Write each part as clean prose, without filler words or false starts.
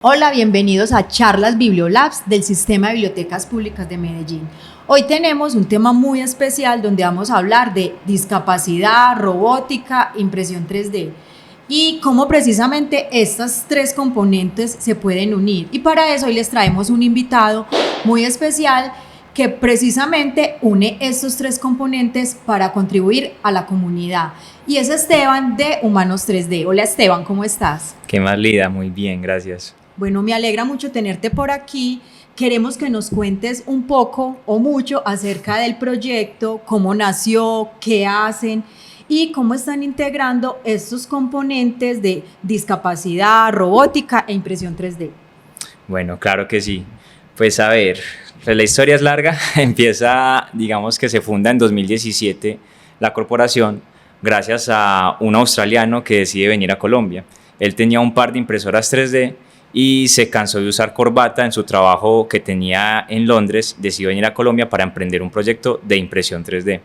Hola, bienvenidos a Charlas Bibliolabs del Sistema de Bibliotecas Públicas de Medellín. Hoy tenemos un tema muy especial donde vamos a hablar de discapacidad, robótica, impresión 3D y cómo precisamente estas tres componentes se pueden unir. Y para eso hoy les traemos un invitado muy especial que precisamente une estos tres componentes para contribuir a la comunidad. Y es Esteban de Humanos 3D. Hola Esteban, ¿cómo estás? ¿Qué más, Lida? Muy bien, gracias. Bueno, me alegra mucho tenerte por aquí. Queremos que nos cuentes un poco o mucho acerca del proyecto, cómo nació, qué hacen y cómo están integrando estos componentes de discapacidad, robótica e impresión 3D. Bueno, claro que sí. Pues a ver, pues la historia es larga. Empieza, digamos que se funda en 2017 la corporación gracias a un australiano que decide venir a Colombia. Él tenía un par de impresoras 3D y se cansó de usar corbata en su trabajo que tenía en Londres, decidió venir a Colombia para emprender un proyecto de impresión 3D.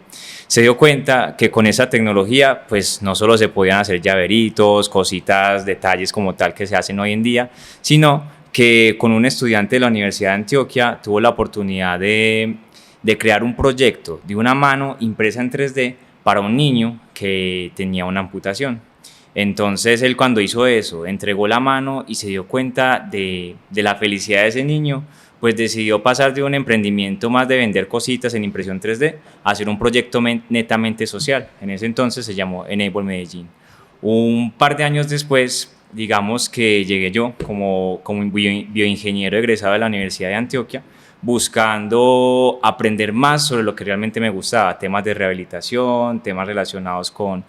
Se dio cuenta que con esa tecnología pues no solo se podían hacer llaveritos, cositas, detalles como tal que se hacen hoy en día, sino que con un estudiante de la Universidad de Antioquia tuvo la oportunidad de crear un proyecto de una mano impresa en 3D para un niño que tenía una amputación. Entonces él cuando hizo eso, entregó la mano y se dio cuenta de la felicidad de ese niño, pues decidió pasar de un emprendimiento más de vender cositas en impresión 3D a hacer un proyecto netamente social. En ese entonces se llamó Enable Medellín. Un par de años después, digamos que llegué yo como bioingeniero egresado de la Universidad de Antioquia, buscando aprender más sobre lo que realmente me gustaba, temas de rehabilitación, temas relacionados con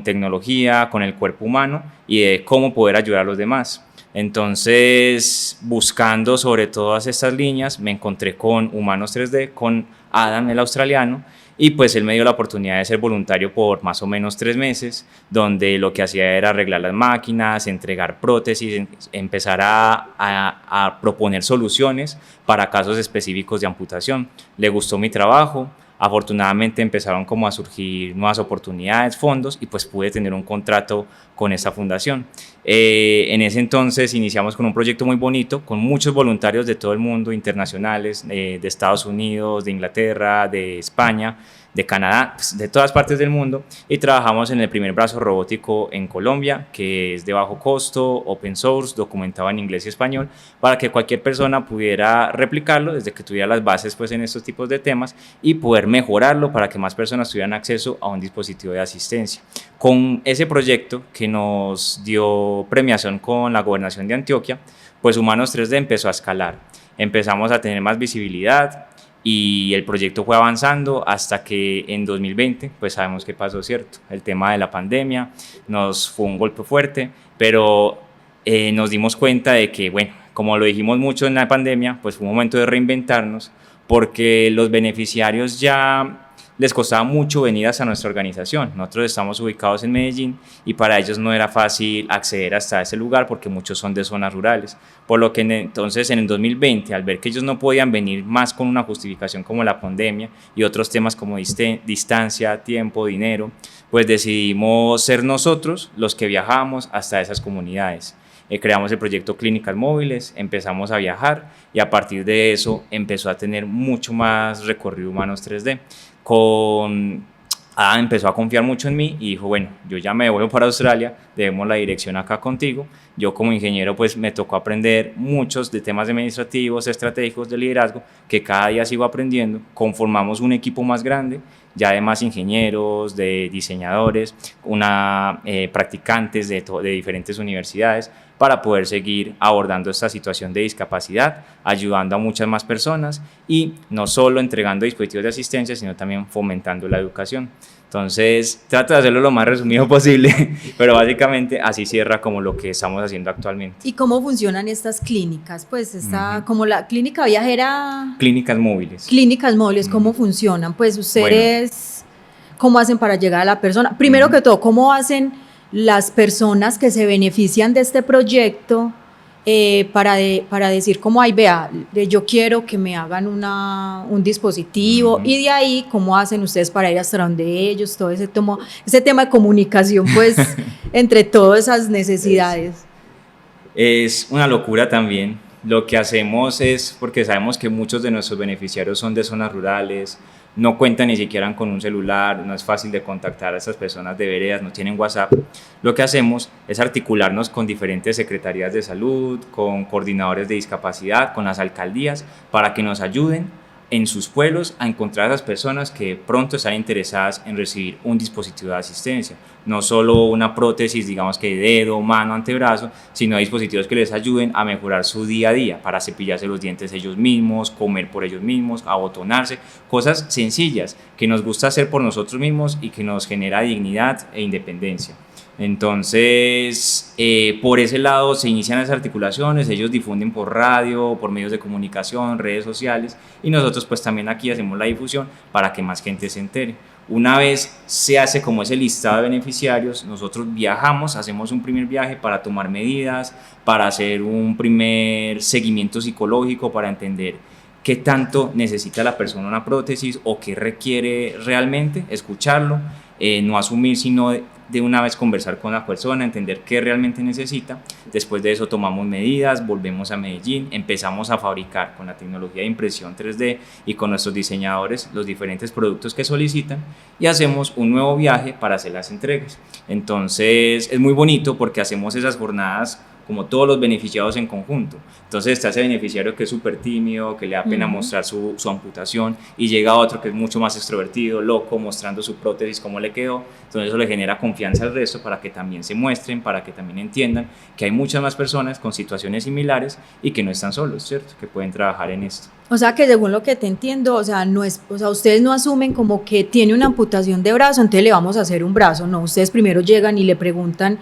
tecnología, con el cuerpo humano y de cómo poder ayudar a los demás. Entonces, buscando sobre todas estas líneas, me encontré con Humanos 3D, con Adam, el australiano, y pues él me dio la oportunidad de ser voluntario por más o menos 3 meses, donde lo que hacía era arreglar las máquinas, entregar prótesis, empezar a proponer soluciones para casos específicos de amputación. Le gustó mi trabajo. Afortunadamente empezaron como a surgir nuevas oportunidades, fondos y pues pude tener un contrato con esta fundación. En ese entonces iniciamos con un proyecto muy bonito, con muchos voluntarios de todo el mundo, internacionales, de Estados Unidos, de Inglaterra, de España, de Canadá, pues, de todas partes del mundo, y trabajamos en el primer brazo robótico en Colombia, que es de bajo costo, open source, documentado en inglés y español, para que cualquier persona pudiera replicarlo desde que tuviera las bases pues, en estos tipos de temas y poder mejorarlo para que más personas tuvieran acceso a un dispositivo de asistencia. Con ese proyecto que nos dio premiación con la Gobernación de Antioquia, pues Humanos 3D empezó a escalar, empezamos a tener más visibilidad, y el proyecto fue avanzando hasta que en 2020, pues sabemos qué pasó, ¿cierto? El tema de la pandemia nos fue un golpe fuerte, pero nos dimos cuenta de que, bueno, como lo dijimos mucho en la pandemia, pues fue un momento de reinventarnos porque los beneficiarios ya les costaba mucho venir hasta nuestra organización. Nosotros estamos ubicados en Medellín y para ellos no era fácil acceder hasta ese lugar porque muchos son de zonas rurales. Por lo que entonces en el 2020, al ver que ellos no podían venir más con una justificación como la pandemia y otros temas como distancia, tiempo, dinero, pues decidimos ser nosotros los que viajamos hasta esas comunidades. Creamos el proyecto Clínicas Móviles, empezamos a viajar y a partir de eso empezó a tener mucho más recorrido Humanos 3D. Empezó a confiar mucho en mí y dijo, bueno, yo ya me vuelvo para Australia, debemos la dirección acá contigo. Yo como ingeniero pues me tocó aprender muchos de temas administrativos, estratégicos, de liderazgo, que cada día sigo aprendiendo. Conformamos un equipo más grande, ya de más ingenieros, de diseñadores, practicantes de diferentes universidades, para poder seguir abordando esta situación de discapacidad, ayudando a muchas más personas y no solo entregando dispositivos de asistencia, sino también fomentando la educación. Entonces, trato de hacerlo lo más resumido posible, pero básicamente así cierra como lo que estamos haciendo actualmente. ¿Y cómo funcionan estas clínicas? Pues como la clínica viajera... Clínicas móviles. Clínicas móviles, ¿cómo funcionan? Pues ustedes, ¿cómo hacen para llegar a la persona? Primero que todo, ¿cómo hacen las personas que se benefician de este proyecto para decir como, ay, vea, yo quiero que me hagan un dispositivo, y de ahí, ¿cómo hacen ustedes para ir hasta donde ellos? Todo ese tema de comunicación, pues, entre todas esas necesidades. Es una locura también. Lo que hacemos es, porque sabemos que muchos de nuestros beneficiarios son de zonas rurales, no cuentan ni siquiera con un celular, no es fácil de contactar a estas personas de veredas, no tienen WhatsApp. Lo que hacemos es articularnos con diferentes secretarías de salud, con coordinadores de discapacidad, con las alcaldías, para que nos ayuden en sus pueblos a encontrar a esas personas que pronto están interesadas en recibir un dispositivo de asistencia. No solo una prótesis, digamos que de dedo, mano, antebrazo, sino dispositivos que les ayuden a mejorar su día a día, para cepillarse los dientes ellos mismos, comer por ellos mismos, abotonarse, cosas sencillas que nos gusta hacer por nosotros mismos y que nos genera dignidad e independencia. Entonces, por ese lado se inician las articulaciones, ellos difunden por radio, por medios de comunicación, redes sociales, y nosotros pues también aquí hacemos la difusión para que más gente se entere. Una vez se hace como ese listado de beneficiarios, nosotros viajamos, hacemos un primer viaje para tomar medidas, para hacer un primer seguimiento psicológico, para entender qué tanto necesita la persona una prótesis o qué requiere realmente, escucharlo, no asumir, sino de una vez conversar con la persona, entender qué realmente necesita. Después de eso tomamos medidas, volvemos a Medellín, empezamos a fabricar con la tecnología de impresión 3D y con nuestros diseñadores los diferentes productos que solicitan, y hacemos un nuevo viaje para hacer las entregas. Entonces es muy bonito porque hacemos esas jornadas como todos los beneficiados en conjunto. Entonces está ese beneficiario que es súper tímido, que le da pena mostrar su amputación, y llega otro que es mucho más extrovertido, loco, mostrando su prótesis, cómo le quedó. Entonces eso le genera confianza al resto para que también se muestren, para que también entiendan que hay muchas más personas con situaciones similares y que no están solos, ¿cierto? Que pueden trabajar en esto. O sea, que según lo que te entiendo, o sea, no es, o sea, ustedes no asumen como que tiene una amputación de brazo, entonces le vamos a hacer un brazo. No, ustedes primero llegan y le preguntan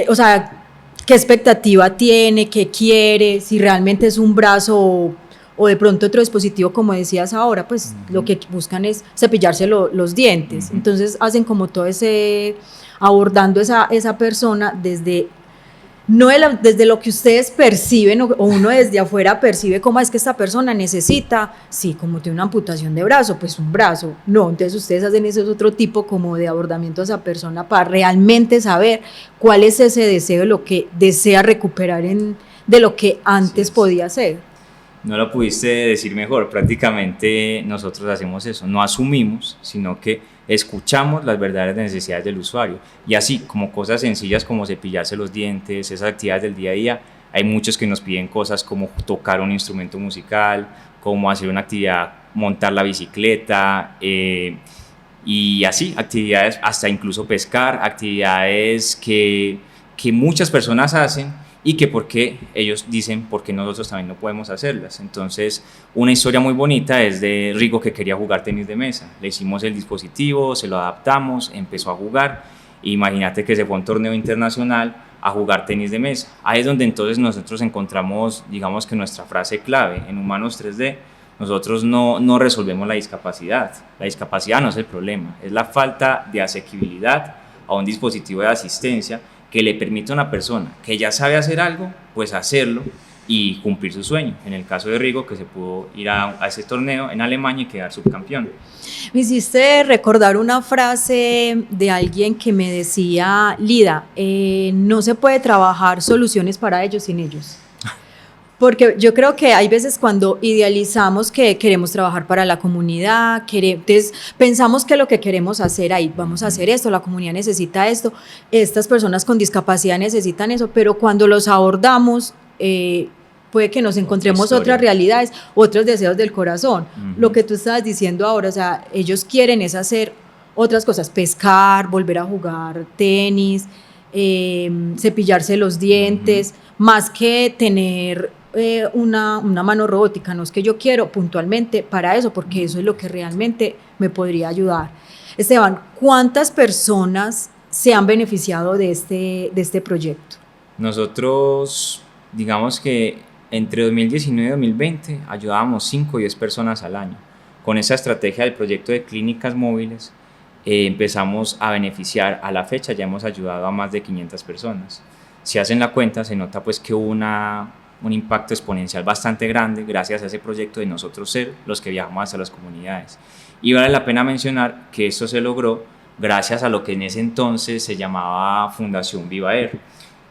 o sea, qué expectativa tiene, qué quiere, si realmente es un brazo o de pronto otro dispositivo, como decías ahora, pues lo que buscan es cepillarse los dientes. Entonces hacen como todo ese, abordando esa persona desde, no desde lo que ustedes perciben o uno desde afuera percibe cómo es que esta persona necesita, sí, como tiene una amputación de brazo, pues un brazo. No, entonces ustedes hacen ese otro tipo como de abordamiento a esa persona para realmente saber cuál es ese deseo, lo que desea recuperar de lo que antes podía hacer. No lo pudiste decir mejor, prácticamente nosotros hacemos eso, no asumimos, sino que escuchamos las verdaderas necesidades del usuario, y así como cosas sencillas como cepillarse los dientes, esas actividades del día a día, hay muchos que nos piden cosas como tocar un instrumento musical, como hacer una actividad, montar la bicicleta, y así, actividades, hasta incluso pescar, actividades que muchas personas hacen y que porque ellos dicen porque nosotros también no podemos hacerlas. Entonces, una historia muy bonita es de Rigo, que quería jugar tenis de mesa. Le hicimos el dispositivo, se lo adaptamos, empezó a jugar. Imagínate que se fue a un torneo internacional a jugar tenis de mesa. Ahí es donde entonces nosotros encontramos, digamos que nuestra frase clave en Humanos 3D. Nosotros no resolvemos la discapacidad. La discapacidad no es el problema, es la falta de asequibilidad a un dispositivo de asistencia que le permite a una persona que ya sabe hacer algo, pues hacerlo y cumplir su sueño. En el caso de Rigo, que se pudo ir a ese torneo en Alemania y quedar subcampeón. Me hiciste recordar una frase de alguien que me decía: Lida, no se puede trabajar soluciones para ellos sin ellos. Porque yo creo que hay veces cuando idealizamos que queremos trabajar para la comunidad, entonces pensamos que lo que queremos hacer ahí, vamos a hacer esto, la comunidad necesita esto, estas personas con discapacidad necesitan eso, pero cuando los abordamos, puede que nos encontremos otras realidades, otros deseos del corazón. Lo que tú estabas diciendo ahora, o sea, ellos quieren es hacer otras cosas, pescar, volver a jugar tenis, cepillarse los dientes, más que tener una mano robótica. No es que yo quiero puntualmente para eso, porque eso es lo que realmente me podría ayudar. Esteban, ¿cuántas personas se han beneficiado de este proyecto? Nosotros, digamos que entre 2019 y 2020 ayudábamos 5 o 10 personas al año. Con esa estrategia del proyecto de clínicas móviles empezamos a beneficiar. A la fecha ya hemos ayudado a más de 500 personas. Si hacen la cuenta, se nota pues que hubo un impacto exponencial bastante grande gracias a ese proyecto de nosotros ser los que viajamos hacia las comunidades. Y vale la pena mencionar que esto se logró gracias a lo que en ese entonces se llamaba Fundación Viva Air.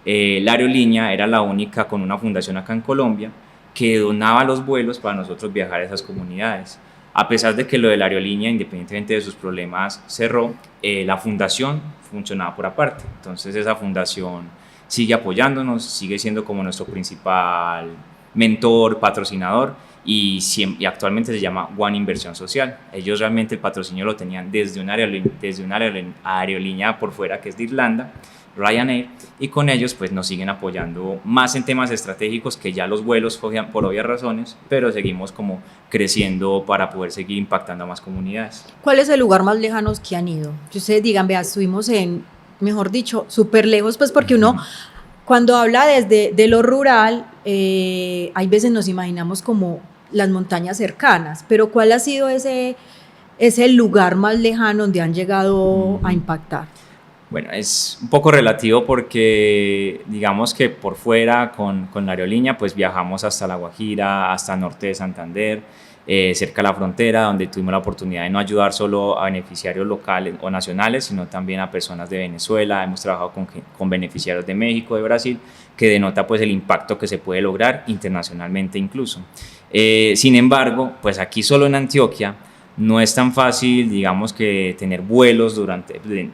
la aerolínea era la única con una fundación acá en Colombia que donaba los vuelos para nosotros viajar a esas comunidades. A pesar de que lo de la aerolínea, independientemente de sus problemas, cerró, la fundación funcionaba por aparte. Entonces esa fundación sigue apoyándonos, sigue siendo como nuestro principal mentor, patrocinador, y actualmente se llama One Inversión Social. Ellos realmente el patrocinio lo tenían desde una aerolínea por fuera, que es de Irlanda, Ryanair, y con ellos pues nos siguen apoyando más en temas estratégicos, que ya los vuelos por obvias razones, pero seguimos como creciendo para poder seguir impactando a más comunidades. ¿Cuál es el lugar más lejano que han ido? Que ustedes digan, vea, estuvimos en, mejor dicho, súper lejos, pues porque uno cuando habla desde de lo rural, hay veces nos imaginamos como las montañas cercanas, pero ¿cuál ha sido ese lugar más lejano donde han llegado a impactar? Bueno, es un poco relativo porque digamos que por fuera con la aerolínea pues viajamos hasta La Guajira, hasta norte de Santander, cerca de la frontera, donde tuvimos la oportunidad de no ayudar solo a beneficiarios locales o nacionales, sino también a personas de Venezuela. Hemos trabajado con beneficiarios de México, de Brasil, que denota pues el impacto que se puede lograr internacionalmente incluso. Sin embargo, pues aquí solo en Antioquia no es tan fácil, digamos, que tener vuelos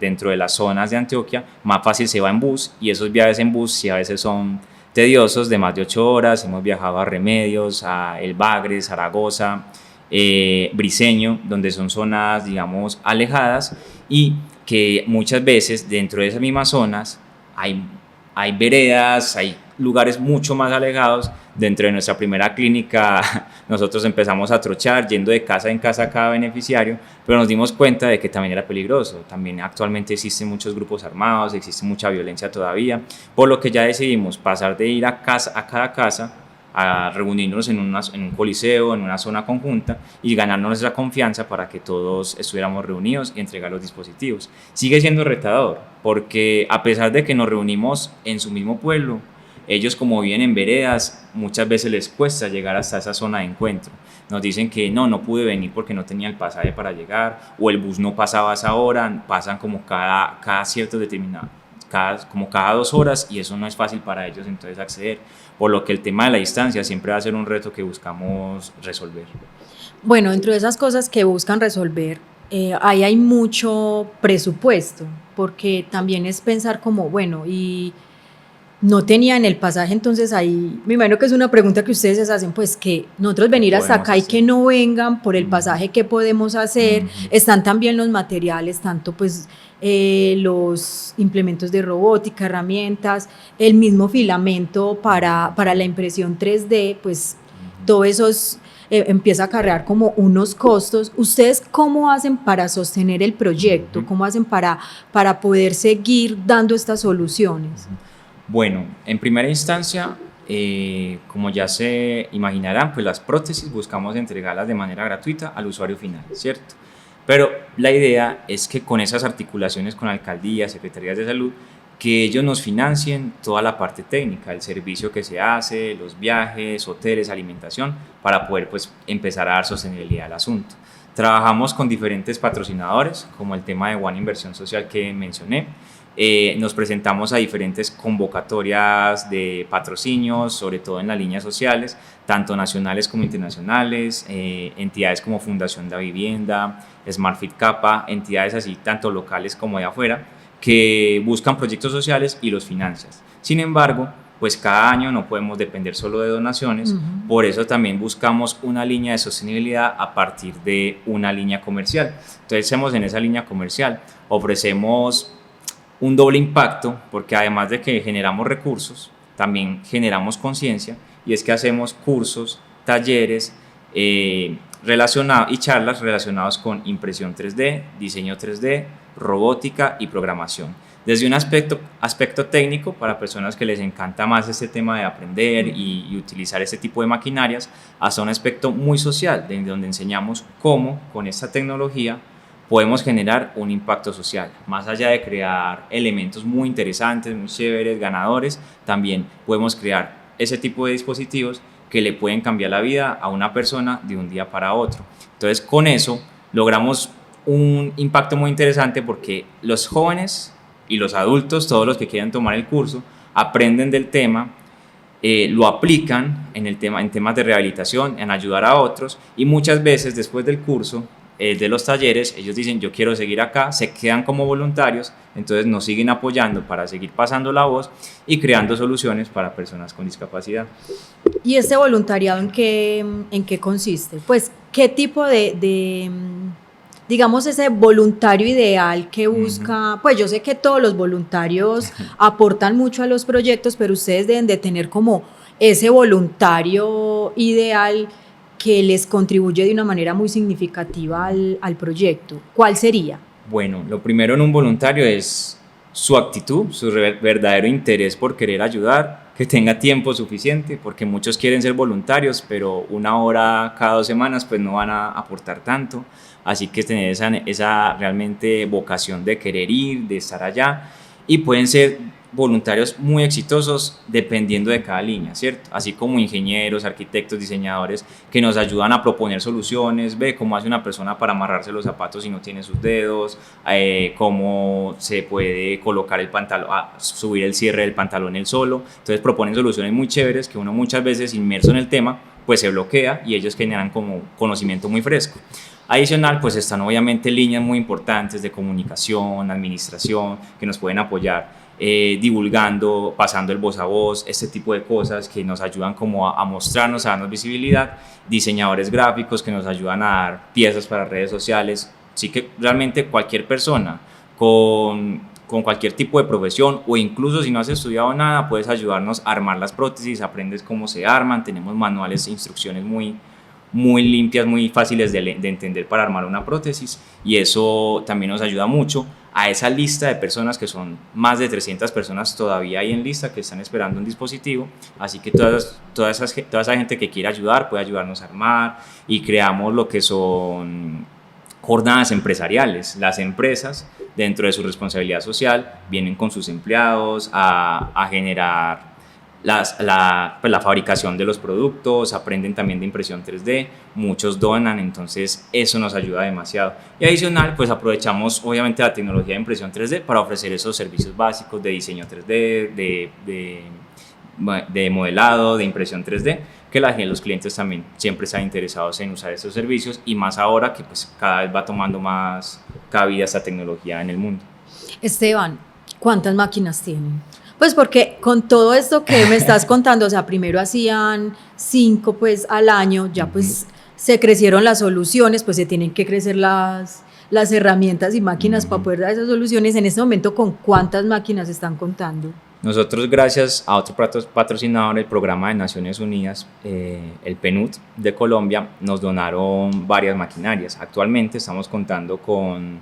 dentro de las zonas de Antioquia. Más fácil se va en bus, y esos viajes en bus sí a veces son tediosos, de más de 8 horas. Hemos viajado a Remedios, a El Bagre, Zaragoza, Briceño, donde son zonas, digamos, alejadas, y que muchas veces dentro de esas mismas zonas hay veredas, hay lugares mucho más alejados. Dentro de nuestra primera clínica nosotros empezamos a trochar, yendo de casa en casa a cada beneficiario, pero nos dimos cuenta de que también era peligroso. También actualmente existen muchos grupos armados, existe mucha violencia todavía, por lo que ya decidimos pasar de ir a cada casa a reunirnos en un coliseo, en una zona conjunta, y ganarnos nuestra confianza para que todos estuviéramos reunidos y entregar los dispositivos. Sigue siendo retador, porque a pesar de que nos reunimos en su mismo pueblo, ellos, como viven en veredas, muchas veces les cuesta llegar hasta esa zona de encuentro. Nos dicen que no pude venir porque no tenía el pasaje para llegar, o el bus no pasaba a esa hora. Pasan como cada cierto determinado, como cada 2 horas, y eso no es fácil para ellos entonces acceder, por lo que el tema de la distancia siempre va a ser un reto que buscamos resolver. Bueno, dentro de esas cosas que buscan resolver, ahí hay mucho presupuesto, porque también es pensar como, bueno, y no tenían el pasaje, entonces ahí me imagino que es una pregunta que ustedes se hacen, pues que nosotros venir hasta acá y que no vengan por el pasaje, ¿qué podemos hacer? Están también los materiales, tanto pues los implementos de robótica, herramientas, el mismo filamento para la impresión 3D, pues todo eso empieza a acarrear como unos costos. ¿Ustedes cómo hacen para sostener el proyecto? ¿Cómo hacen para poder seguir dando estas soluciones? Bueno, en primera instancia, como ya se imaginarán, pues las prótesis buscamos entregarlas de manera gratuita al usuario final, ¿cierto? Pero la idea es que con esas articulaciones con alcaldías, secretarías de salud, que ellos nos financien toda la parte técnica, el servicio que se hace, los viajes, hoteles, alimentación, para poder pues empezar a dar sostenibilidad al asunto. Trabajamos con diferentes patrocinadores, como el tema de One Inversión Social que mencioné. Nos presentamos a diferentes convocatorias de patrocinios, sobre todo en las líneas sociales, tanto nacionales como internacionales, entidades como Fundación de Vivienda, SmartFit Capa, entidades así tanto locales como de afuera, que buscan proyectos sociales y los financian. Sin embargo, pues cada año no podemos depender solo de donaciones, por eso también buscamos una línea de sostenibilidad a partir de una línea comercial. Entonces, en esa línea comercial ofrecemos un doble impacto, porque además de que generamos recursos, también generamos conciencia, y es que hacemos cursos, talleres y charlas relacionados con impresión 3D, diseño 3D, robótica y programación. Desde un aspecto técnico para personas que les encanta más este tema de aprender y utilizar este tipo de maquinarias, hasta un aspecto muy social, donde enseñamos cómo con esta tecnología podemos generar un impacto social. Más allá de crear elementos muy interesantes, muy chéveres, ganadores, también podemos crear ese tipo de dispositivos que le pueden cambiar la vida a una persona de un día para otro. Entonces, con eso logramos un impacto muy interesante, porque los jóvenes y los adultos, todos los que quieran tomar el curso, aprenden del tema, lo aplican en temas de rehabilitación, en ayudar a otros, y muchas veces después del curso, de los talleres, ellos dicen yo quiero seguir acá, se quedan como voluntarios, entonces nos siguen apoyando para seguir pasando la voz y creando soluciones para personas con discapacidad. ¿Y ese voluntariado en qué consiste? Pues, ¿qué tipo digamos, ese voluntario ideal que busca? Pues yo sé que todos los voluntarios aportan mucho a los proyectos, pero ustedes deben de tener como ese voluntario ideal que les contribuye de una manera muy significativa al proyecto. ¿Cuál sería? Bueno, lo primero en un voluntario es su actitud, su verdadero interés por querer ayudar, que tenga tiempo suficiente, porque muchos quieren ser voluntarios, pero 1 hora cada 2 semanas pues no van a aportar tanto, así que tener esa realmente vocación de querer ir, de estar allá, y pueden ser voluntarios muy exitosos dependiendo de cada línea, ¿cierto? Así como ingenieros, arquitectos, diseñadores que nos ayudan a proponer soluciones, ve cómo hace una persona para amarrarse los zapatos si no tiene sus dedos, cómo se puede colocar el pantalón, subir el cierre del pantalón él solo, entonces proponen soluciones muy chéveres que uno muchas veces inmerso en el tema pues se bloquea y ellos generan como conocimiento muy fresco. Adicional, pues están obviamente líneas muy importantes de comunicación, administración, que nos pueden apoyar divulgando, pasando el voz a voz, este tipo de cosas que nos ayudan como a mostrarnos, a darnos visibilidad, diseñadores gráficos que nos ayudan a dar piezas para redes sociales, sí que realmente cualquier persona con cualquier tipo de profesión o incluso si no has estudiado nada puedes ayudarnos a armar las prótesis, aprendes cómo se arman, tenemos manuales e instrucciones muy limpias, muy fáciles de entender para armar una prótesis y eso también nos ayuda mucho a esa lista de personas que son más de 300 personas todavía hay en lista que están esperando un dispositivo, así que toda esa gente que quiere ayudar puede ayudarnos a armar y creamos lo que son jornadas empresariales. Las empresas dentro de su responsabilidad social vienen con sus empleados a generar pues la fabricación de los productos, aprenden también de impresión 3D, muchos donan, entonces eso nos ayuda demasiado. Y adicional, pues aprovechamos obviamente la tecnología de impresión 3D para ofrecer esos servicios básicos de diseño 3D, de modelado, de impresión 3D, que los clientes también siempre están interesados en usar estos servicios y más ahora que pues cada vez va tomando más cabida esta tecnología en el mundo. Esteban, ¿cuántas máquinas tienen? Pues porque con todo esto que me estás contando, o sea, primero hacían 5 pues al año, ya pues se crecieron las soluciones, pues se tienen que crecer las herramientas y máquinas para poder dar esas soluciones. En este momento, ¿con cuántas máquinas están contando? Nosotros, gracias a otro patrocinador, el programa de Naciones Unidas, el PNUD de Colombia, nos donaron varias maquinarias. Actualmente estamos contando con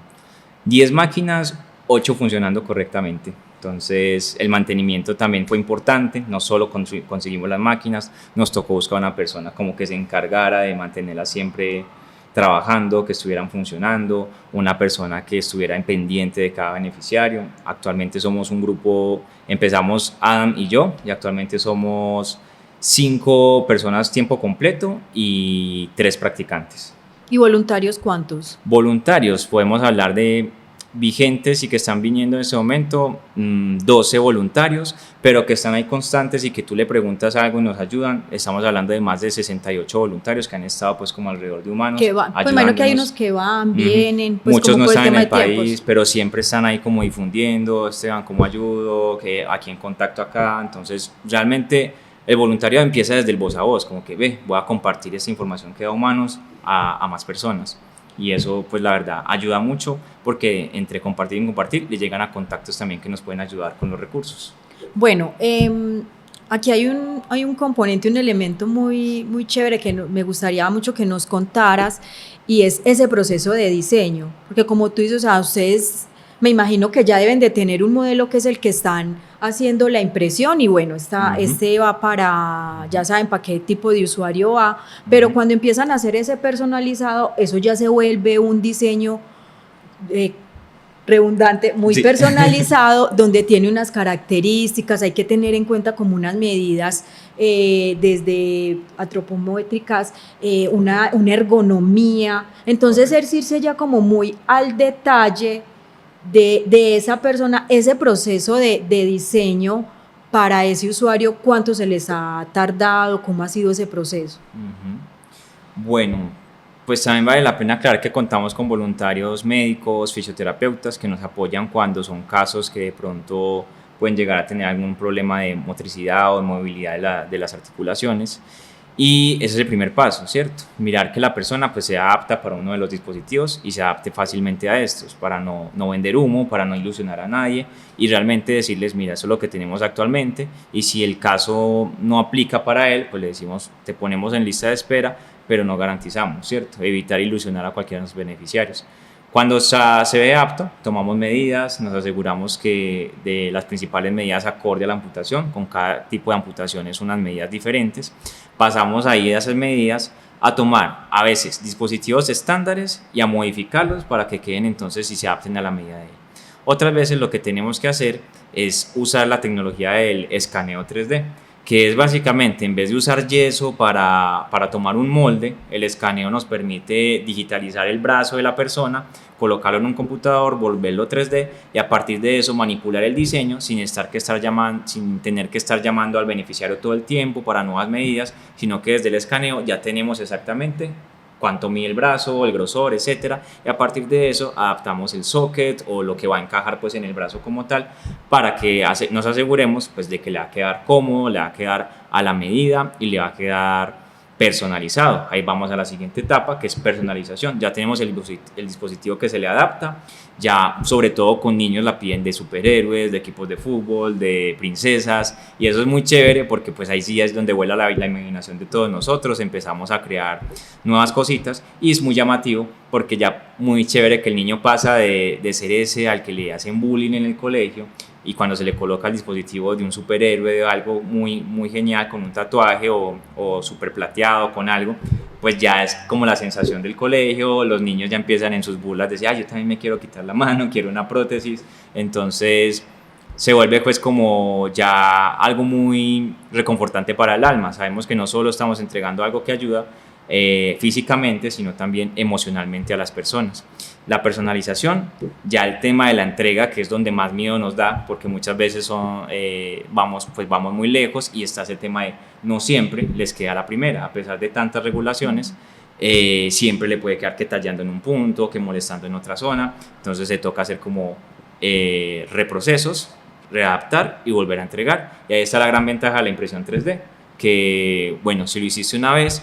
10 máquinas, 8 funcionando correctamente. Entonces el mantenimiento también fue importante, no solo conseguimos las máquinas, nos tocó buscar una persona como que se encargara de mantenerlas siempre trabajando, que estuvieran funcionando, una persona que estuviera en pendiente de cada beneficiario. Actualmente somos un grupo, empezamos Adam y yo, y actualmente somos 5 personas tiempo completo y 3 practicantes. ¿Y voluntarios cuántos? Voluntarios, podemos hablar de vigentes y que están viniendo en este momento, 12 voluntarios, pero que están ahí constantes y que tú le preguntas algo y nos ayudan. Estamos hablando de más de 68 voluntarios que han estado pues como alrededor de humanos. Que van, pues imagino que hay unos que van, vienen. Pues muchos como no por están en el país, tiempos. pero siempre están ahí como difundiendo, Esteban, ¿cómo ayudo? Que aquí en contacto acá. Entonces realmente el voluntariado empieza desde el voz a voz, como que voy a compartir esta información que da humanos a más personas. Y eso pues la verdad ayuda mucho porque entre compartir y compartir le llegan a contactos también que nos pueden ayudar con los recursos. Bueno, aquí hay un componente, un elemento muy chévere que me gustaría mucho que nos contaras y es ese proceso de diseño, porque como tú dices, o sea, ustedes me imagino que ya deben de tener un modelo que es el que están haciendo la impresión y bueno, este va para, ya saben para qué tipo de usuario va, pero cuando empiezan a hacer ese personalizado, eso ya se vuelve un diseño redundante, muy personalizado, donde tiene unas características, hay que tener en cuenta como unas medidas desde antropométricas, una ergonomía, entonces es irse ya como muy al detalle de esa persona, ese proceso de diseño para ese usuario, ¿cuánto se les ha tardado? ¿Cómo ha sido ese proceso? Bueno, pues también vale la pena aclarar que contamos con voluntarios médicos, fisioterapeutas que nos apoyan cuando son casos que de pronto pueden llegar a tener algún problema de motricidad o de movilidad de las articulaciones. Y ese es el primer paso, ¿cierto? Mirar que la persona pues sea apta para uno de los dispositivos y se adapte fácilmente a estos, para no vender humo, para no ilusionar a nadie y realmente decirles, mira, eso es lo que tenemos actualmente y si el caso no aplica para él, pues le decimos, te ponemos en lista de espera, pero no garantizamos, ¿cierto? Evitar ilusionar a cualquiera de los beneficiarios. Cuando se ve apto, tomamos medidas, nos aseguramos que de las principales medidas acorde a la amputación, con cada tipo de amputación es unas medidas diferentes, pasamos ahí de esas medidas a tomar a veces dispositivos estándares y a modificarlos para que queden entonces y se adapten a la medida de él. Otras veces lo que tenemos que hacer es usar la tecnología del escaneo 3D, que es básicamente, en vez de usar yeso para tomar un molde, el escaneo nos permite digitalizar el brazo de la persona, colocarlo en un computador, volverlo 3D y a partir de eso manipular el diseño sin tener que estar llamando al beneficiario todo el tiempo para nuevas medidas, sino que desde el escaneo ya tenemos exactamente cuánto mide el brazo, el grosor, etcétera, y a partir de eso adaptamos el socket o lo que va a encajar pues en el brazo como tal para que nos aseguremos pues de que le va a quedar cómodo, le va a quedar a la medida y le va a quedar personalizado. Ahí vamos a la siguiente etapa, que es personalización. Ya tenemos el dispositivo que se le adapta, ya sobre todo con niños la piden de superhéroes, de equipos de fútbol, de princesas, y eso es muy chévere porque pues ahí sí es donde vuela la imaginación de todos nosotros, empezamos a crear nuevas cositas y es muy llamativo porque ya muy chévere que el niño pasa de ser ese al que le hacen bullying en el colegio y cuando se le coloca el dispositivo de un superhéroe, de algo muy, muy genial con un tatuaje o super plateado con algo, pues ya es como la sensación del colegio, los niños ya empiezan en sus burlas de decir, yo también me quiero quitar la mano, quiero una prótesis, entonces se vuelve pues como ya algo muy reconfortante para el alma. Sabemos que no solo estamos entregando algo que ayuda físicamente, sino también emocionalmente a las personas. La personalización, ya el tema de la entrega, que es donde más miedo nos da, porque muchas veces vamos muy lejos y está ese tema de no siempre les queda la primera, a pesar de tantas regulaciones, siempre le puede quedar que tallando en un punto, que molestando en otra zona, entonces se toca hacer como reprocesos, readaptar y volver a entregar, y ahí está la gran ventaja de la impresión 3D, que bueno, si lo hiciste una vez,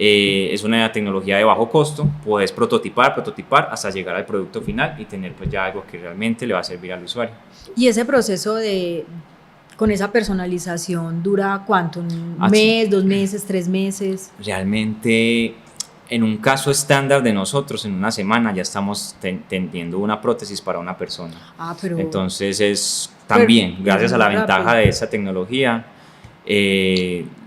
es una tecnología de bajo costo, puedes prototipar hasta llegar al producto final y tener pues ya algo que realmente le va a servir al usuario. Y ese proceso con esa personalización dura ¿cuánto? ¿Un mes, 2 meses, 3 meses? Realmente en un caso estándar de nosotros en una semana ya estamos tendiendo una prótesis para una persona. Entonces es también gracias a la ventaja de esa tecnología.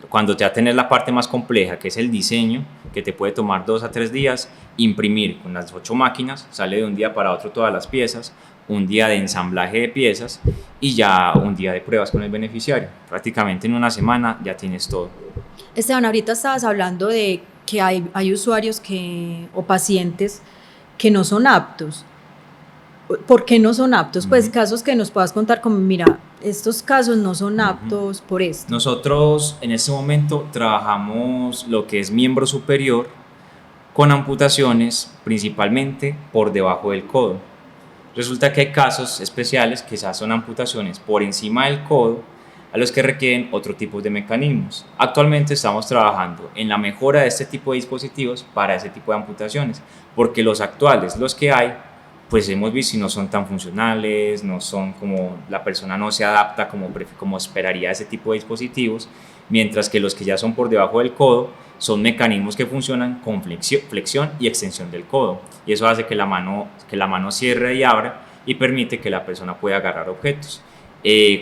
Cuando ya tenés la parte más compleja, que es el diseño, que te puede tomar 2 a 3 días, imprimir con las 8 máquinas, sale de un día para otro todas las piezas, un día de ensamblaje de piezas y ya un día de pruebas con el beneficiario. Prácticamente en una semana ya tienes todo. Esteban, ahorita estabas hablando de que hay usuarios o pacientes que no son aptos. ¿Por qué no son aptos? Pues casos que nos puedas contar como, mira, estos casos no son aptos por esto. Nosotros en este momento trabajamos lo que es miembro superior con amputaciones principalmente por debajo del codo. Resulta que hay casos especiales que quizás son amputaciones por encima del codo a los que requieren otro tipo de mecanismos. Actualmente estamos trabajando en la mejora de este tipo de dispositivos para ese tipo de amputaciones, porque los actuales, los que hay, pues hemos visto y no son tan funcionales, no son como la persona no se adapta como esperaría ese tipo de dispositivos, mientras que los que ya son por debajo del codo son mecanismos que funcionan con flexión y extensión del codo, y eso hace que la mano cierre y abra y permite que la persona pueda agarrar objetos.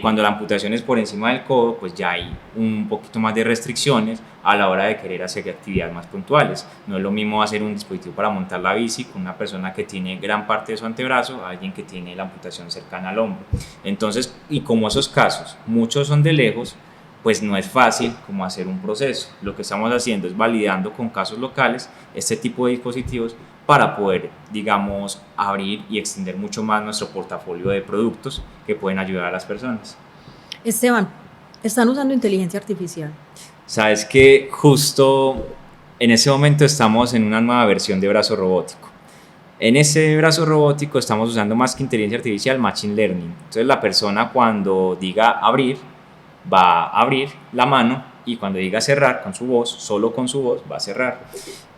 Cuando la amputación es por encima del codo, pues ya hay un poquito más de restricciones a la hora de querer hacer actividades más puntuales. No es lo mismo hacer un dispositivo para montar la bici con una persona que tiene gran parte de su antebrazo a alguien que tiene la amputación cercana al hombro. Entonces, y como esos casos, muchos son de lejos, pues no es fácil como hacer un proceso. Lo que estamos haciendo es validando con casos locales este tipo de dispositivos para poder, digamos, abrir y extender mucho más nuestro portafolio de productos que pueden ayudar a las personas. Esteban, ¿Están usando inteligencia artificial? Sabes que justo en ese momento estamos en una nueva versión de brazo robótico. En ese brazo robótico estamos usando más que inteligencia artificial, machine learning. Entonces la persona cuando diga abrir, va a abrir la mano, y cuando diga cerrar con su voz, solo con su voz, va a cerrar.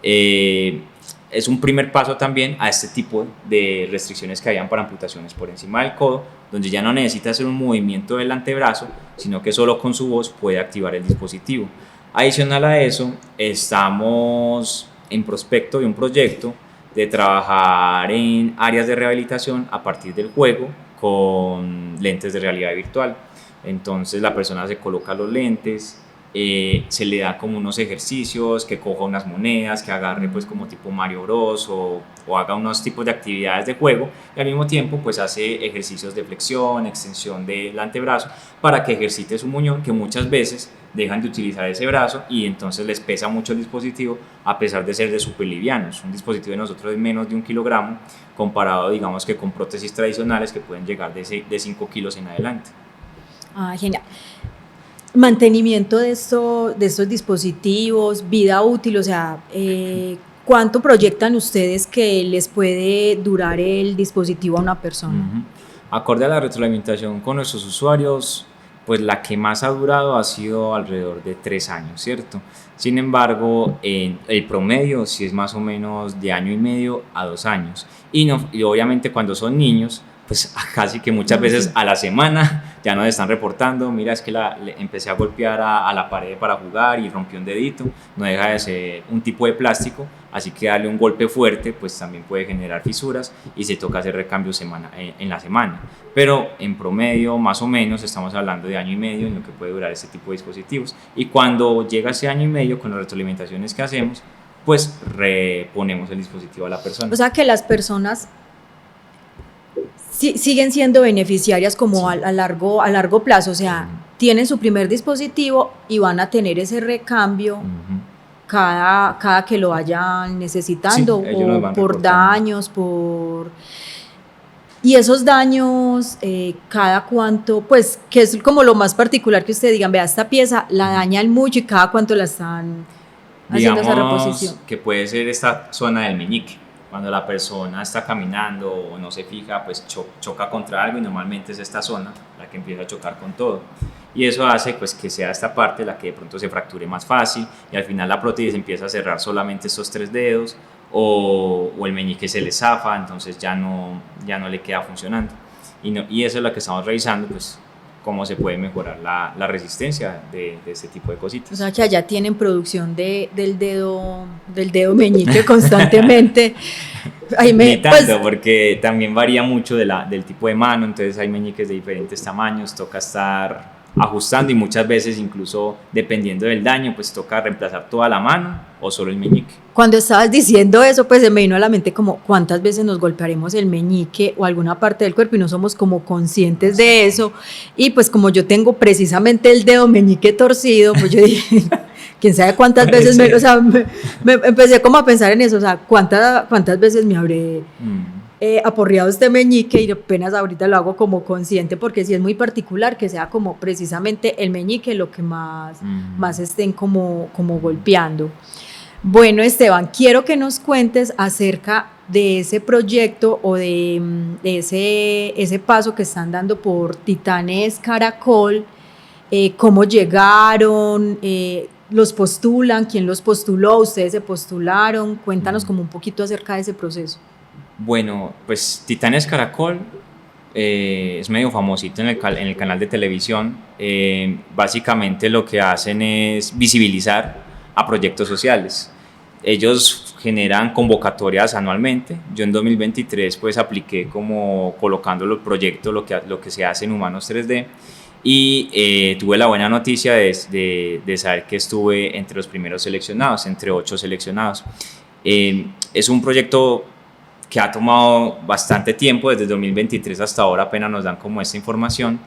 Es un primer paso también a este tipo de restricciones que habían para amputaciones por encima del codo, donde ya no necesita hacer un movimiento del antebrazo, sino que solo con su voz puede activar el dispositivo. Adicional a eso, estamos en prospecto de un proyecto de trabajar en áreas de rehabilitación a partir del juego con lentes de realidad virtual. Entonces la persona se coloca los lentes, se le da como unos ejercicios, que coja unas monedas, que agarre pues como tipo Mario Bros o haga unos tipos de actividades de juego, y al mismo tiempo pues hace ejercicios de flexión, extensión del antebrazo para que ejercite su muñón, que muchas veces dejan de utilizar ese brazo y entonces les pesa mucho el dispositivo a pesar de ser de súper livianos. Un dispositivo de nosotros es menos de 1 kilogramo comparado digamos que con prótesis tradicionales que pueden llegar de 5 kilos en adelante. Ah, genial. Mantenimiento de estos dispositivos, vida útil, o sea, ¿cuánto proyectan ustedes que les puede durar el dispositivo a una persona? Acorde a la retroalimentación con nuestros usuarios, pues la que más ha durado ha sido alrededor de 3 años, ¿cierto? Sin embargo, el promedio sí es más o menos de 1.5 a 2 años. Y obviamente cuando son niños, pues casi que muchas veces a la semana ya nos están reportando, mira, es que empecé a golpear a la pared para jugar y rompí un dedito. No deja de ser un tipo de plástico, así que darle un golpe fuerte pues también puede generar fisuras y se toca hacer recambios en la semana. Pero en promedio más o menos estamos hablando de 1.5 en lo que puede durar este tipo de dispositivos, y cuando llega ese 1.5 con las retroalimentaciones que hacemos, pues reponemos el dispositivo a la persona. O sea que las personas siguen siendo beneficiarias como Sí. a largo plazo, o sea, tienen su primer dispositivo y van a tener ese recambio cada que lo vayan necesitando, Sí, ellos nos o van por reportando. daños, Y esos daños, cada cuánto, pues, que es como lo más particular que ustedes digan, vea, esta pieza la dañan mucho y cada cuánto la están haciendo esa reposición. Digamos que puede ser esta zona del meñique. Cuando la persona está caminando o no se fija, pues choca contra algo, y normalmente es esta zona la que empieza a chocar con todo. Y eso hace pues que sea esta parte la que de pronto se fracture más fácil, y al final la prótesis empieza a cerrar solamente estos 3 dedos, o el meñique se le zafa, entonces ya no le queda funcionando. Y eso es lo que estamos revisando, pues cómo se puede mejorar la resistencia de este tipo de cositas. O sea que allá tienen producción del dedo meñique constantemente. Ni tanto, porque también varía mucho del tipo de mano, entonces hay meñiques de diferentes tamaños, toca estar ajustando, y muchas veces incluso dependiendo del daño, pues toca reemplazar toda la mano o solo el meñique. Cuando estabas diciendo eso, pues se me vino a la mente como cuántas veces nos golpearemos el meñique o alguna parte del cuerpo y no somos como conscientes de eso. Y pues como yo tengo precisamente el dedo meñique torcido, pues yo dije, quién sabe cuántas veces me empecé como a pensar en eso, o sea, cuántas veces me habré aporreado este meñique, y apenas ahorita lo hago como consciente, porque sí es muy particular que sea como precisamente el meñique lo que más estén como golpeando. Bueno, Esteban, quiero que nos cuentes acerca de ese proyecto o de ese paso que están dando por Titanes Caracol, cómo llegaron, los postulan, quién los postuló, ustedes se postularon, cuéntanos como un poquito acerca de ese proceso. Bueno, pues Titanes Caracol es medio famosito en el canal de televisión. Básicamente lo que hacen es visibilizar a proyectos sociales. Ellos generan convocatorias anualmente. Yo en 2023 pues apliqué como colocando los proyectos, lo que se hace en Humanos 3D, y tuve la buena noticia de saber que estuve entre los primeros seleccionados, entre 8 seleccionados. Es un proyecto que ha tomado bastante tiempo, desde 2023 hasta ahora apenas nos dan como esta información,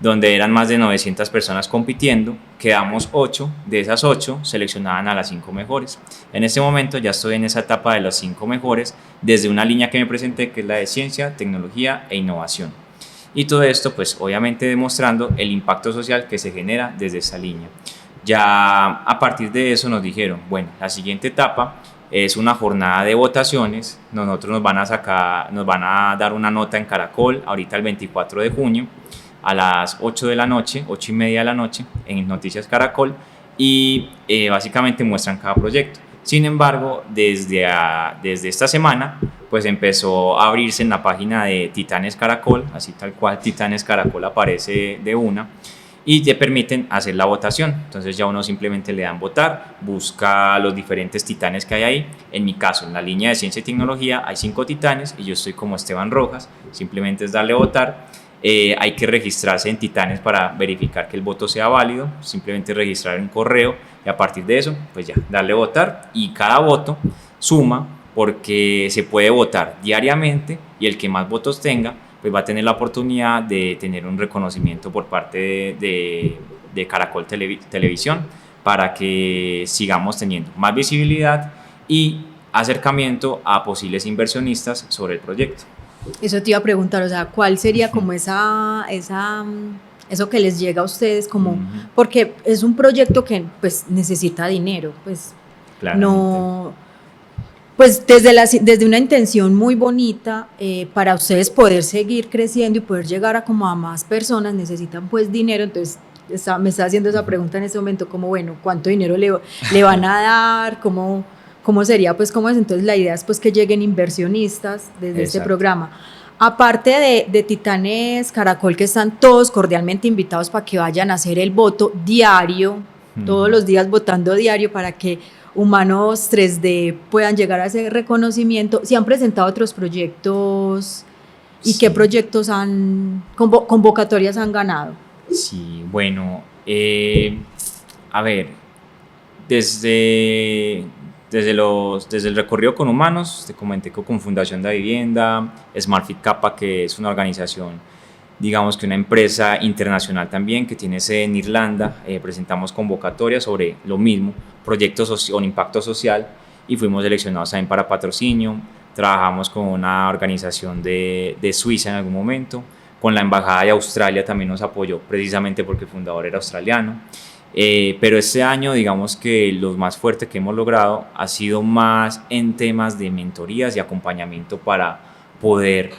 donde eran más de 900 personas compitiendo, quedamos 8, de esas 8 seleccionaban a las 5 mejores. En este momento ya estoy en esa etapa de los 5 mejores, desde una línea que me presenté, que es la de ciencia, tecnología e innovación. Y todo esto, pues obviamente demostrando el impacto social que se genera desde esa línea. Ya a partir de eso nos dijeron, bueno, la siguiente etapa es una jornada de votaciones. Nosotros nos van a dar una nota en Caracol, ahorita el 24 de junio, a las 8 de la noche, 8:30 de la noche, en Noticias Caracol, y básicamente muestran cada proyecto. Sin embargo, desde esta semana, pues empezó a abrirse en la página de Titanes Caracol, así tal cual Titanes Caracol aparece de una, y te permiten hacer la votación. Entonces ya uno simplemente le dan votar, busca los diferentes titanes que hay ahí. En mi caso, en la línea de ciencia y tecnología hay 5 titanes y yo estoy como Esteban Rojas, simplemente es darle votar. Hay que registrarse en Titanes para verificar que el voto sea válido, simplemente registrar un correo y a partir de eso, pues ya, darle votar, y cada voto suma porque se puede votar diariamente y el que más votos tenga, pues va a tener la oportunidad de tener un reconocimiento por parte de Caracol Televisión para que sigamos teniendo más visibilidad y acercamiento a posibles inversionistas sobre el proyecto. Eso te iba a preguntar, o sea, ¿cuál sería como eso que les llega a ustedes como, porque es un proyecto que pues necesita dinero, pues Claramente. no, pues desde una intención muy bonita, para ustedes poder seguir creciendo y poder llegar a como a más personas necesitan pues dinero. Entonces me está haciendo esa pregunta en este momento, como bueno, ¿cuánto dinero le van a dar? ¿Cómo sería? Pues cómo es. Entonces la idea es pues que lleguen inversionistas desde este programa. Aparte de Titanes Caracol, que están todos cordialmente invitados para que vayan a hacer el voto diario, todos los días votando diario para que humanos 3D puedan llegar a ese reconocimiento. ¿Se han presentado otros proyectos y qué proyectos convocatorias han ganado? Sí, bueno, a ver, desde el recorrido con humanos, te comenté que con Fundación de Vivienda, SmartFit Capa, que es una organización, digamos que una empresa internacional también, que tiene sede en Irlanda, presentamos convocatorias sobre lo mismo, proyectos con impacto social, y fuimos seleccionados también para patrocinio. Trabajamos con una organización de Suiza en algún momento, con la Embajada de Australia también nos apoyó, precisamente porque el fundador era australiano. Pero este año, digamos que lo más fuerte que hemos logrado ha sido más en temas de mentorías y acompañamiento para poder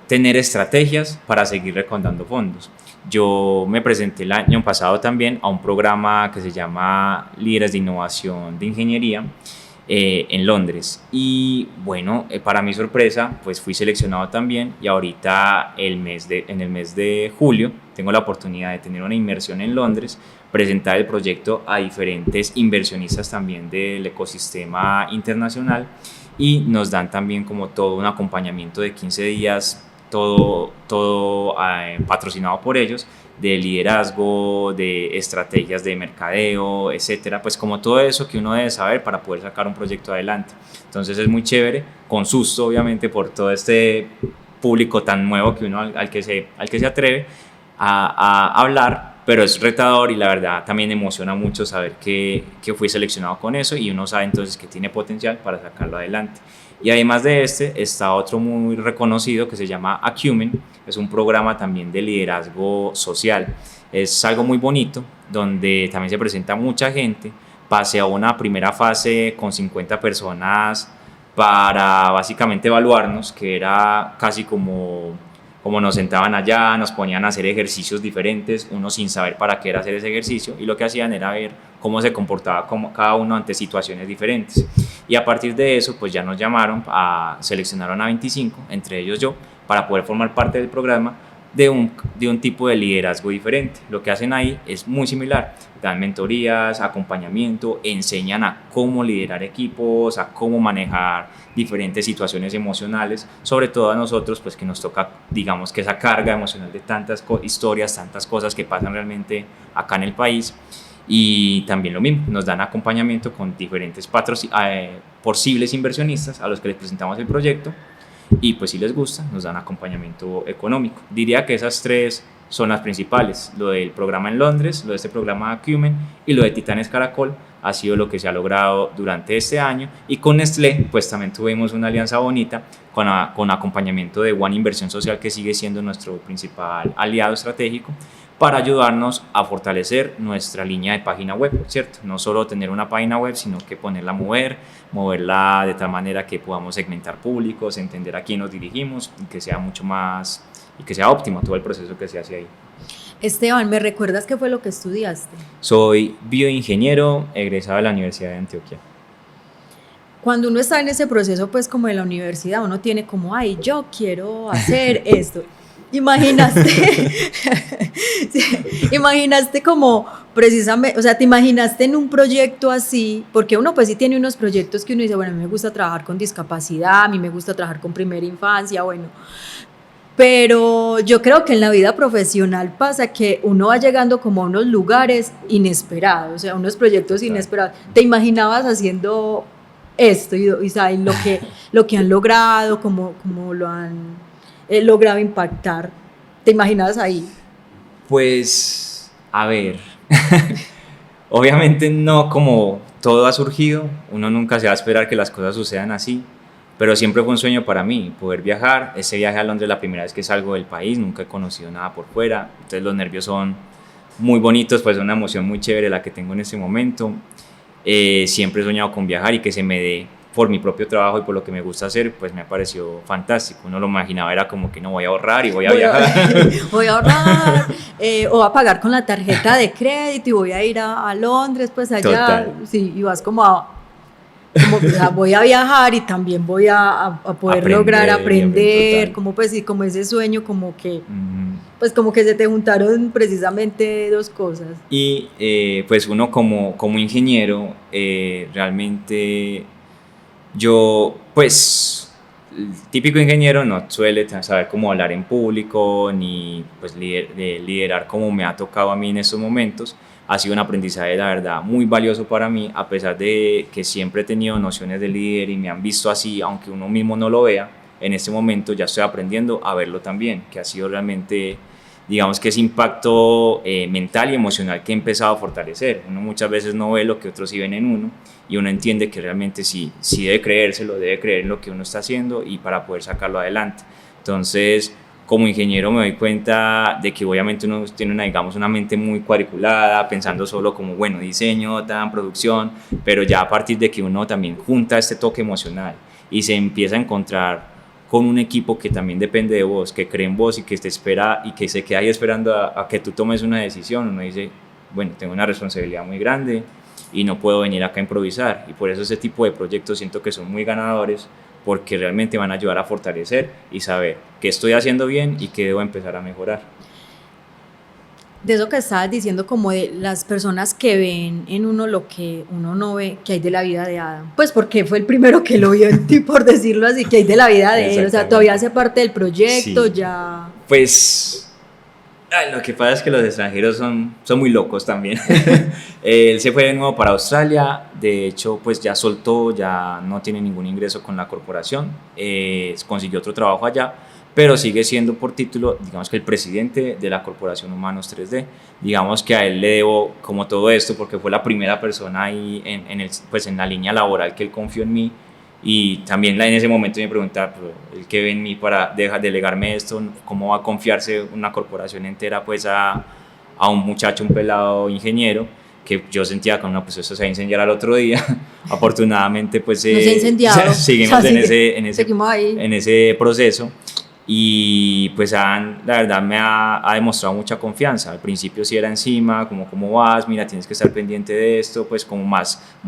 tener estrategias para seguir recaudando fondos. Yo me presenté el año pasado también a un programa que se llama Líderes de Innovación de Ingeniería en Londres, y bueno, para mi sorpresa pues fui seleccionado también, y ahorita en el mes de julio tengo la oportunidad de tener una inmersión en Londres, presentar el proyecto a diferentes inversionistas también del ecosistema internacional, y nos dan también como todo un acompañamiento de 15 días, todo patrocinado por ellos, de liderazgo, de estrategias de mercadeo, etcétera, pues como todo eso que uno debe saber para poder sacar un proyecto adelante. Entonces es muy chévere, con susto obviamente por todo este público tan nuevo que uno al que se atreve a hablar, pero es retador y la verdad también emociona mucho saber que fui seleccionado con eso, y uno sabe entonces que tiene potencial para sacarlo adelante. Y además de este está otro muy reconocido que se llama Acumen, es un programa también de liderazgo social. Es algo muy bonito donde también se presenta mucha gente. Pasé a una primera fase con 50 personas para básicamente evaluarnos, que era casi como nos sentaban allá, nos ponían a hacer ejercicios diferentes, uno sin saber para qué era hacer ese ejercicio, y lo que hacían era ver cómo se comportaba cada uno ante situaciones diferentes. Y a partir de eso, pues ya nos seleccionaron a 25, entre ellos yo, para poder formar parte del programa de un tipo de liderazgo diferente. Lo que hacen ahí es muy similar, dan mentorías, acompañamiento, enseñan a cómo liderar equipos, a cómo manejar diferentes situaciones emocionales, sobre todo a nosotros pues que nos toca, digamos que esa carga emocional de tantas historias, tantas cosas que pasan realmente acá en el país. Y también lo mismo, nos dan acompañamiento con diferentes posibles inversionistas a los que les presentamos el proyecto, y pues si les gusta nos dan acompañamiento económico. Diría que esas tres son las principales, lo del programa en Londres, lo de este programa Acumen y lo de Titanes Caracol ha sido lo que se ha logrado durante este año, y con Nestlé pues también tuvimos una alianza bonita con acompañamiento de One Inversión Social, que sigue siendo nuestro principal aliado estratégico, para ayudarnos a fortalecer nuestra línea de página web, ¿cierto? No solo tener una página web, sino que ponerla a moverla de tal manera que podamos segmentar públicos, entender a quién nos dirigimos y que sea mucho más, y que sea óptimo todo el proceso que se hace ahí. Esteban, ¿me recuerdas qué fue lo que estudiaste? Soy bioingeniero egresado de la Universidad de Antioquia. Cuando uno está en ese proceso, pues como de la universidad, uno tiene como, ay, yo quiero hacer esto. Imaginaste, imaginaste como precisamente, o sea, te imaginaste en un proyecto así, porque uno pues sí tiene unos proyectos que uno dice, bueno, a mí me gusta trabajar con discapacidad, a mí me gusta trabajar con primera infancia, bueno, pero yo creo que en la vida profesional pasa que uno va llegando como a unos lugares inesperados, o sea, unos proyectos inesperados. ¿Te imaginabas haciendo esto y sabes lo que han logrado, cómo lo han logrado impactar? ¿Te imaginabas ahí? Pues, a ver, obviamente no como todo ha surgido, uno nunca se va a esperar que las cosas sucedan así, pero siempre fue un sueño para mí poder viajar. Ese viaje a Londres, la primera vez que salgo del país, nunca he conocido nada por fuera, entonces los nervios son muy bonitos, pues es una emoción muy chévere la que tengo en este momento. Siempre he soñado con viajar y que se me dé por mi propio trabajo y por lo que me gusta hacer, pues me ha parecido fantástico. Uno lo imaginaba, era como que no, voy a ahorrar y voy a viajar. Voy a ahorrar, o a pagar con la tarjeta de crédito y voy a ir a Londres, pues allá. Total. Sí, y vas como o sea, voy a viajar y también voy a poder lograr aprender, como pues, y como ese sueño, como que, pues como que se te juntaron precisamente dos cosas. Y pues uno como ingeniero, realmente yo, pues, el típico ingeniero no suele saber cómo hablar en público, ni pues liderar como me ha tocado a mí en estos momentos. Ha sido un aprendizaje, la verdad, muy valioso para mí, a pesar de que siempre he tenido nociones de líder y me han visto así, aunque uno mismo no lo vea. En este momento ya estoy aprendiendo a verlo también, que ha sido realmente, digamos, que ese impacto mental y emocional que he empezado a fortalecer. Uno muchas veces no ve lo que otros sí ven en uno, y uno entiende que realmente sí debe creérselo, debe creer en lo que uno está haciendo y para poder sacarlo adelante. Entonces, como ingeniero me doy cuenta de que obviamente uno tiene una mente muy cuadriculada, pensando solo como, bueno, diseño, producción, pero ya a partir de que uno también junta este toque emocional y se empieza a encontrar con un equipo que también depende de vos, que cree en vos y que te espera y que se queda ahí esperando a que tú tomes una decisión, uno dice, bueno, tengo una responsabilidad muy grande y no puedo venir acá a improvisar, y por eso ese tipo de proyectos siento que son muy ganadores, porque realmente van a ayudar a fortalecer y saber qué estoy haciendo bien y qué debo empezar a mejorar. De eso que estabas diciendo, como de las personas que ven en uno lo que uno no ve, que hay de la vida de Adam, pues porque fue el primero que lo vio en ti, por decirlo así, que hay de la vida de él, o sea, todavía hace parte del proyecto, sí. Ya... Pues... lo que pasa es que los extranjeros son muy locos también. Él se fue de nuevo para Australia, de hecho pues ya soltó, ya no tiene ningún ingreso con la corporación, consiguió otro trabajo allá, pero sigue siendo por título, digamos, que el presidente de la corporación Humanos 3D. Digamos que a él le debo como todo esto, porque fue la primera persona ahí en la línea laboral que él confió en mí. Y también en ese momento me preguntaba, ¿el qué ve en mí para delegarme esto? ¿Cómo va a confiarse una corporación entera pues a un muchacho, un pelado ingeniero? Que yo sentía que pues eso se va a incendiar al otro día. Afortunadamente pues no se ha incendiado. Seguimos ahí. en ese proceso. Y pues la verdad me ha demostrado mucha confianza. Al principio sí era encima, como cómo vas, mira, tienes que estar pendiente de esto, pues como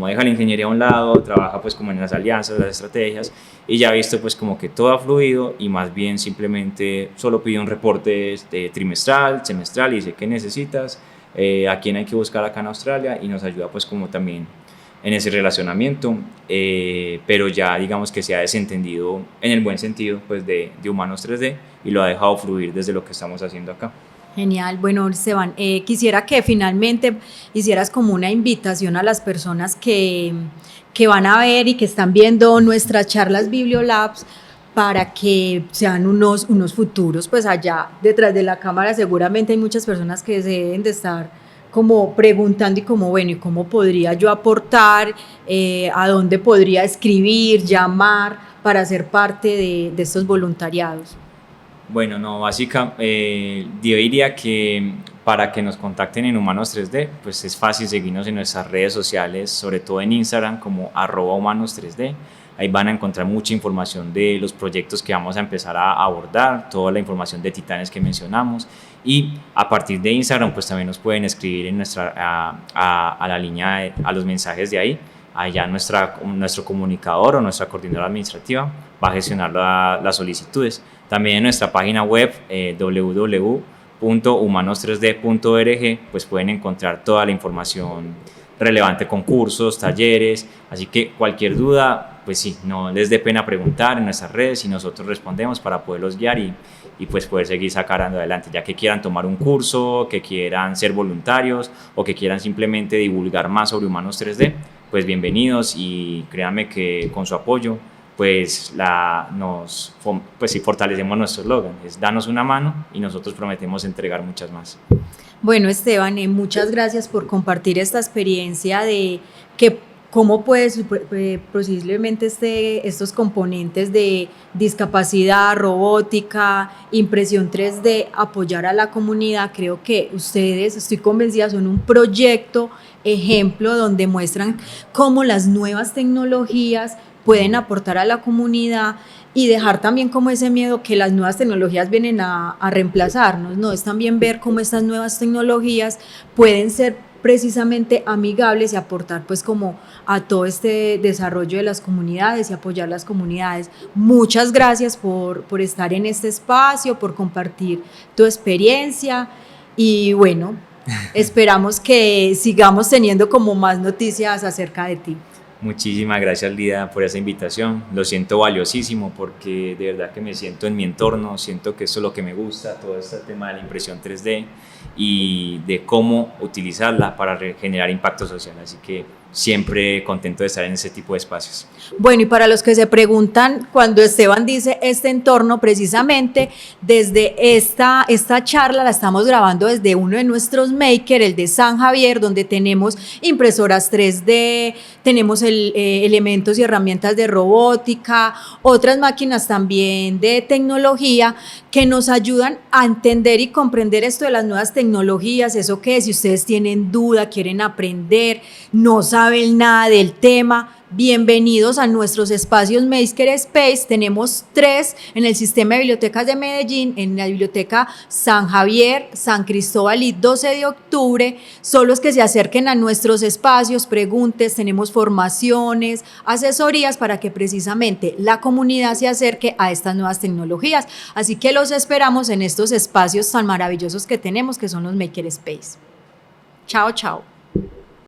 deja la ingeniería a un lado, trabaja pues como en las alianzas, las estrategias, y ya he visto pues como que todo ha fluido, y más bien simplemente solo pide un reporte trimestral, semestral, y dice qué necesitas, a quién hay que buscar acá en Australia, y nos ayuda pues como también en ese relacionamiento, pero ya digamos que se ha desentendido en el buen sentido pues de Humanos 3D, y lo ha dejado fluir desde lo que estamos haciendo acá. Genial. Bueno, Esteban, quisiera que finalmente hicieras como una invitación a las personas que van a ver y que están viendo nuestras charlas Bibliolabs, para que sean unos futuros, pues allá detrás de la cámara seguramente hay muchas personas que se deben de estar como preguntando y como, bueno, ¿y cómo podría yo aportar? ¿A dónde podría escribir, llamar para ser parte de estos voluntariados? Bueno, no, yo diría que para que nos contacten en Humanos 3D, pues es fácil seguirnos en nuestras redes sociales, sobre todo en Instagram como @humanos 3D. Ahí van a encontrar mucha información de los proyectos que vamos a empezar a abordar, toda la información de Titanes que mencionamos, y a partir de Instagram pues también nos pueden escribir en a la línea, a los mensajes de ahí. Allá nuestro comunicador o nuestra coordinadora administrativa va a gestionar las solicitudes. También en nuestra página web www.humanos3d.org pues pueden encontrar toda la información relevante, concursos, talleres, así que cualquier duda, pues sí, no les dé pena preguntar en nuestras redes y nosotros respondemos para poderlos guiar y pues poder seguir sacando adelante, ya que quieran tomar un curso, que quieran ser voluntarios o que quieran simplemente divulgar más sobre Humanos 3D, pues bienvenidos y créanme que con su apoyo pues sí, fortalecemos nuestro eslogan, es danos una mano y nosotros prometemos entregar muchas más. Bueno, Esteban, muchas gracias por compartir esta experiencia de que cómo puedes posiblemente estos componentes de discapacidad, robótica, impresión 3D, apoyar a la comunidad. Creo que ustedes, estoy convencida, son un proyecto ejemplo donde muestran cómo las nuevas tecnologías pueden aportar a la comunidad y dejar también como ese miedo que las nuevas tecnologías vienen a reemplazarnos, ¿no? Es también ver cómo estas nuevas tecnologías pueden ser precisamente amigables y aportar pues como a todo este desarrollo de las comunidades y apoyar las comunidades. Muchas gracias por estar en este espacio, por compartir tu experiencia y bueno, esperamos que sigamos teniendo como más noticias acerca de ti. Muchísimas gracias, Lida, por esa invitación. Lo siento valiosísimo porque de verdad que me siento en mi entorno, siento que eso es lo que me gusta, todo este tema de la impresión 3D y de cómo utilizarla para generar impacto social. Así que siempre contento de estar en ese tipo de espacios. Bueno, y para los que se preguntan, cuando Esteban dice este entorno, precisamente desde esta charla la estamos grabando desde uno de nuestros makers, el de San Javier, donde tenemos impresoras 3D, tenemos elementos y herramientas de robótica, otras máquinas también de tecnología que nos ayudan a entender y comprender esto de las nuevas tecnologías, eso que si ustedes tienen duda, quieren aprender, no saben nada del tema, bienvenidos a nuestros espacios Makerspace. Tenemos 3 en el sistema de bibliotecas de Medellín, en la biblioteca San Javier, San Cristóbal y 12 de octubre. Son los que se acerquen a nuestros espacios, preguntes, tenemos formaciones, asesorías para que precisamente la comunidad se acerque a estas nuevas tecnologías. Así que los esperamos en estos espacios tan maravillosos que tenemos, que son los Makerspace. Chao, chao.